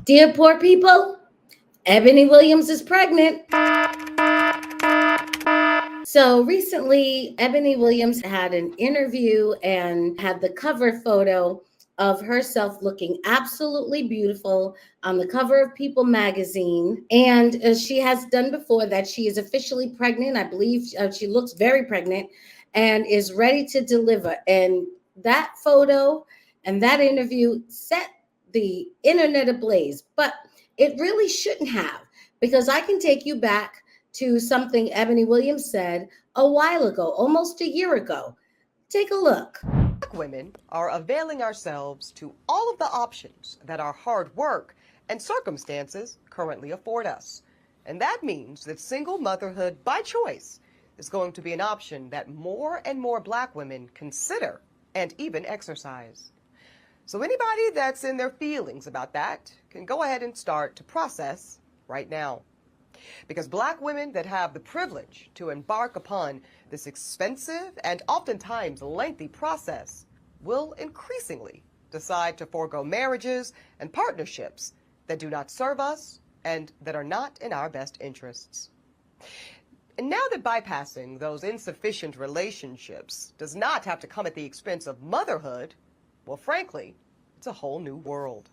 Dear poor people, Eboni Williams is pregnant. So recently, Eboni Williams had an interview and had the cover photo of herself looking absolutely beautiful on the cover of People magazine. And as she has done before, that she is officially pregnant. I believe she looks very pregnant and is ready to deliver. And that photo and that interview set the internet ablaze, but it really shouldn't have, because I can take you back to something Eboni Williams said a while ago, almost a year ago. Take a look. Black women are availing ourselves to all of the options that our hard work and circumstances currently afford us. And that means that single motherhood by choice is going to be an option that more and more Black women consider and even exercise. So anybody that's in their feelings about that can go ahead and start to process right now. Because Black women that have the privilege to embark upon this expensive and oftentimes lengthy process will increasingly decide to forego marriages and partnerships that do not serve us and that are not in our best interests. And now that bypassing those insufficient relationships does not have to come at the expense of motherhood, well, frankly, it's a whole new world.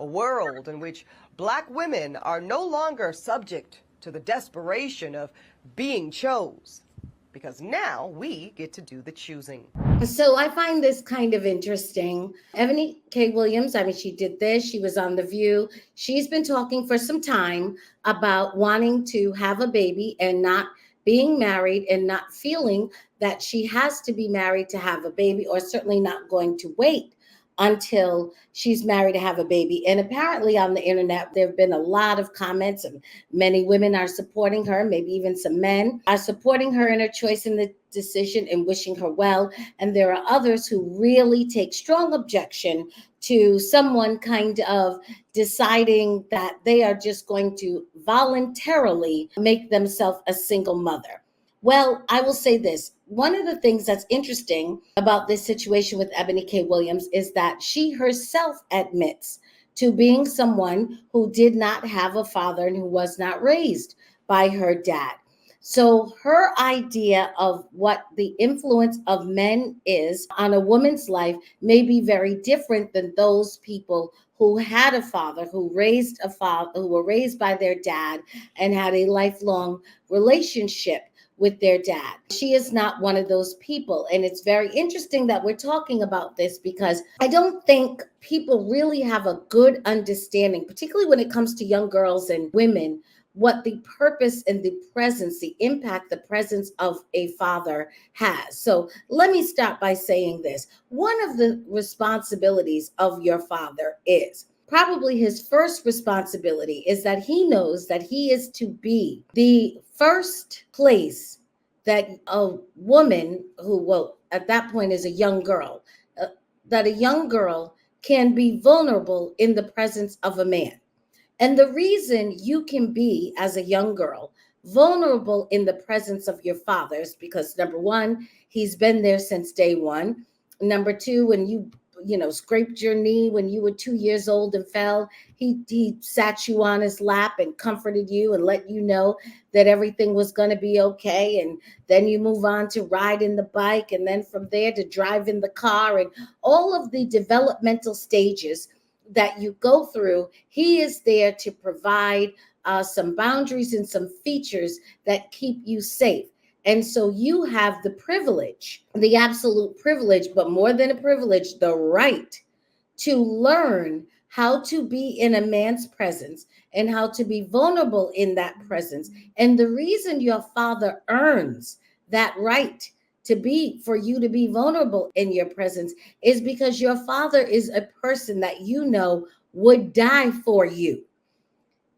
A world in which Black women are no longer subject to the desperation of being chose, because now we get to do the choosing. So I find this kind of interesting. Eboni K. Williams, I mean, she did this. She was on The View. She's been talking for some time about wanting to have a baby and not being married and not feeling that she has to be married to have a baby, or certainly not going to wait until she's married to have a baby. And apparently on the internet, there have been a lot of comments, and many women are supporting her. Maybe even some men are supporting her in her choice in the decision and wishing her well. And there are others who really take strong objection to someone kind of deciding that they are just going to voluntarily make themselves a single mother. Well, I will say this. One of the things that's interesting about this situation with Eboni K. Williams is that she herself admits to being someone who did not have a father and who was not raised by her dad. So her idea of what the influence of men is on a woman's life may be very different than those people who had a father, who raised a father, who were raised by their dad and had a lifelong relationship with their dad. She is not one of those people. And it's very interesting that we're talking about this, because I don't think people really have a good understanding, particularly when it comes to young girls and women, what the purpose and the presence, the impact the presence of a father has. So let me start by saying this. One of the responsibilities of your father is, probably his first responsibility is that he knows that he is to be the first place that a woman who, well, at that point is a young girl, that a young girl can be vulnerable in the presence of a man. And the reason you can be, as a young girl, vulnerable in the presence of your father is because, number one, he's been there since day one. Number two, when you scraped your knee when you were 2 years old and fell, he sat you on his lap and comforted you and let you know that everything was going to be okay. And then you move on to riding the bike, and then from there to drive in the car, and all of the developmental stages that you go through. He is there to provide some boundaries and some features that keep you safe. And so you have the privilege, the absolute privilege, but more than a privilege, the right to learn how to be in a man's presence and how to be vulnerable in that presence. And the reason your father earns that right for you to be vulnerable in your presence is because your father is a person that would die for you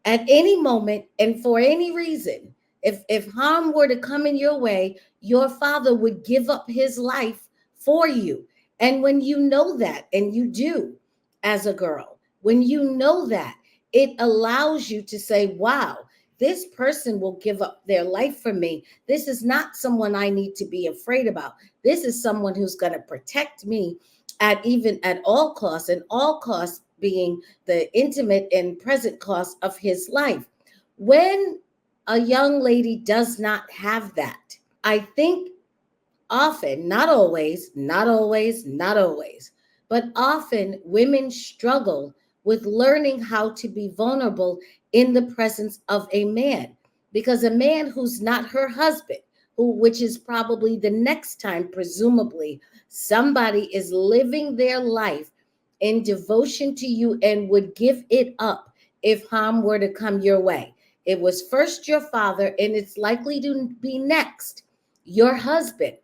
at any moment and for any reason. If harm were to come in your way, your father would give up his life for you. And when you know that, and you do as a girl, when you know that, it allows you to say, wow, this person will give up their life for me. This is not someone I need to be afraid about. This is someone who's going to protect me at all costs. And all costs being the intimate and present cost of his life. When a young lady does not have that, I think often, not always, not always, but often women struggle with learning how to be vulnerable in the presence of a man, because a man who's not her husband, who, which is probably the next time, presumably, somebody is living their life in devotion to you and would give it up if harm were to come your way. It was first your father, and it's likely to be next your husband,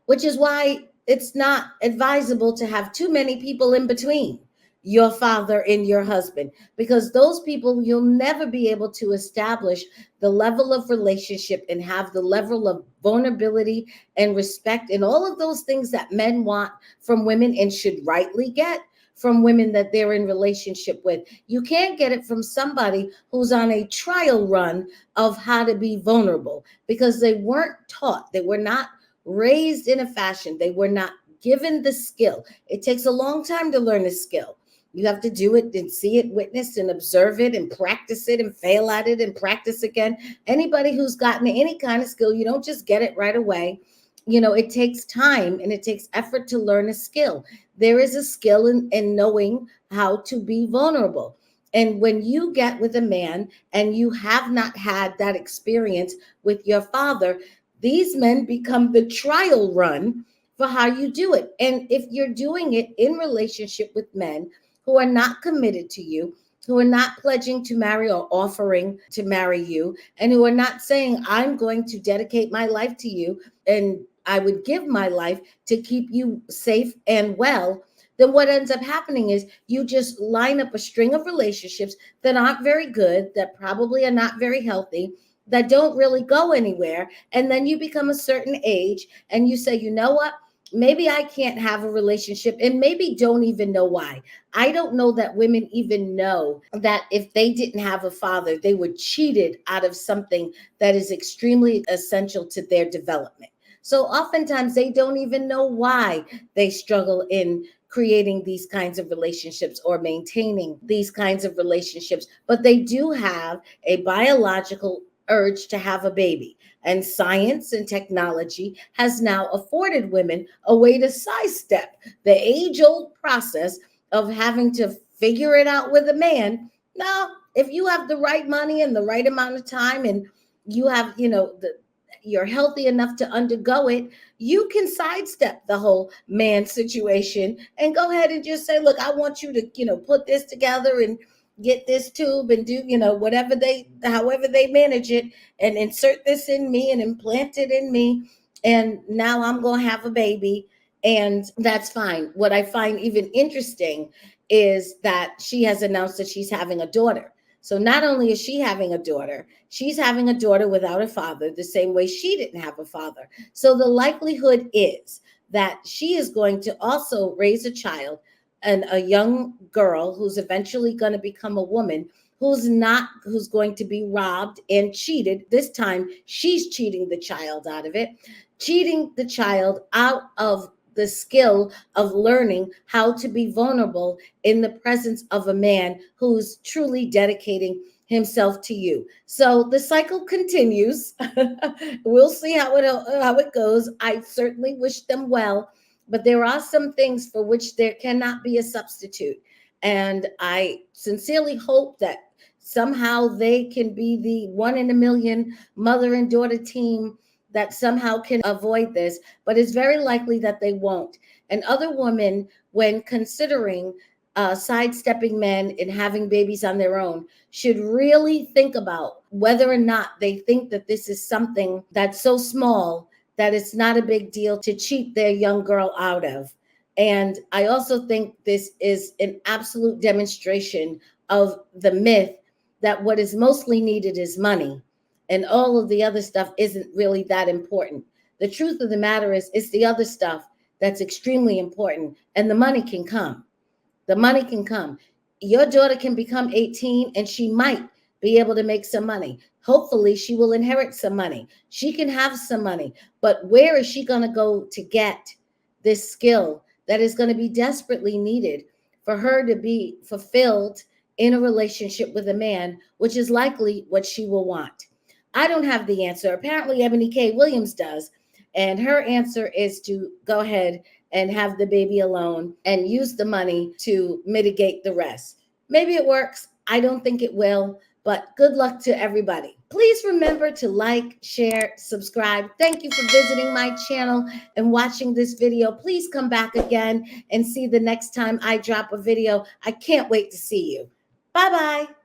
which is why it's not advisable to have too many people in between your father and your husband, because those people, you'll never be able to establish the level of relationship and have the level of vulnerability and respect and all of those things that men want from women and should rightly get from women that they're in relationship with. You can't get it from somebody who's on a trial run of how to be vulnerable, because they weren't taught, they were not raised in a fashion, they were not given the skill. It takes a long time to learn a skill. You have to do it and see it, witness and observe it and practice it and fail at it and practice again. Anybody who's gotten any kind of skill, you don't just get it right away. It takes time and it takes effort to learn a skill. There is a skill in knowing how to be vulnerable. And when you get with a man and you have not had that experience with your father, these men become the trial run for how you do it. And if you're doing it in relationship with men who are not committed to you, who are not pledging to marry or offering to marry you, and who are not saying, I'm going to dedicate my life to you and I would give my life to keep you safe and well, then what ends up happening is you just line up a string of relationships that aren't very good, that probably are not very healthy, that don't really go anywhere. And then you become a certain age and you say, you know what? Maybe I can't have a relationship, and maybe don't even know why. I don't know that women even know that if they didn't have a father, they were cheated out of something that is extremely essential to their development. So oftentimes they don't even know why they struggle in creating these kinds of relationships or maintaining these kinds of relationships, but they do have a biological urge to have a baby. And science and technology has now afforded women a way to sidestep the age-old process of having to figure it out with a man. Now, if you have the right money and the right amount of time, and you have, you're healthy enough to undergo it, you can sidestep the whole man situation and go ahead and just say, look, I want you to, put this together and get this tube and do, however they manage it, and insert this in me and implant it in me. And now I'm going to have a baby. And that's fine. What I find even interesting is that she has announced that she's having a daughter. So not only is she having a daughter, she's having a daughter without a father, the same way she didn't have a father. So the likelihood is that she is going to also raise a child, and a young girl who's eventually going to become a woman, who's going to be robbed and cheated. This time she's cheating the child out of it, cheating the child out of the skill of learning how to be vulnerable in the presence of a man who's truly dedicating himself to you. So the cycle continues. We'll see how it goes. I certainly wish them well, but there are some things for which there cannot be a substitute. And I sincerely hope that somehow they can be the 1 in a million mother and daughter team that somehow can avoid this, but it's very likely that they won't. And other women, when considering sidestepping men and having babies on their own, should really think about whether or not they think that this is something that's so small that it's not a big deal to cheat their young girl out of. And I also think this is an absolute demonstration of the myth that what is mostly needed is money, and all of the other stuff isn't really that important. The truth of the matter is, it's the other stuff that's extremely important, and the money can come. The money can come. Your daughter can become 18 and she might be able to make some money. Hopefully, she will inherit some money. She can have some money. But where is she going to go to get this skill that is going to be desperately needed for her to be fulfilled in a relationship with a man, which is likely what she will want. I don't have the answer. Apparently, Eboni K. Williams does. And her answer is to go ahead and have the baby alone and use the money to mitigate the rest. Maybe it works. I don't think it will, but good luck to everybody. Please remember to like, share, subscribe. Thank you for visiting my channel and watching this video. Please come back again and see the next time I drop a video. I can't wait to see you. Bye-bye.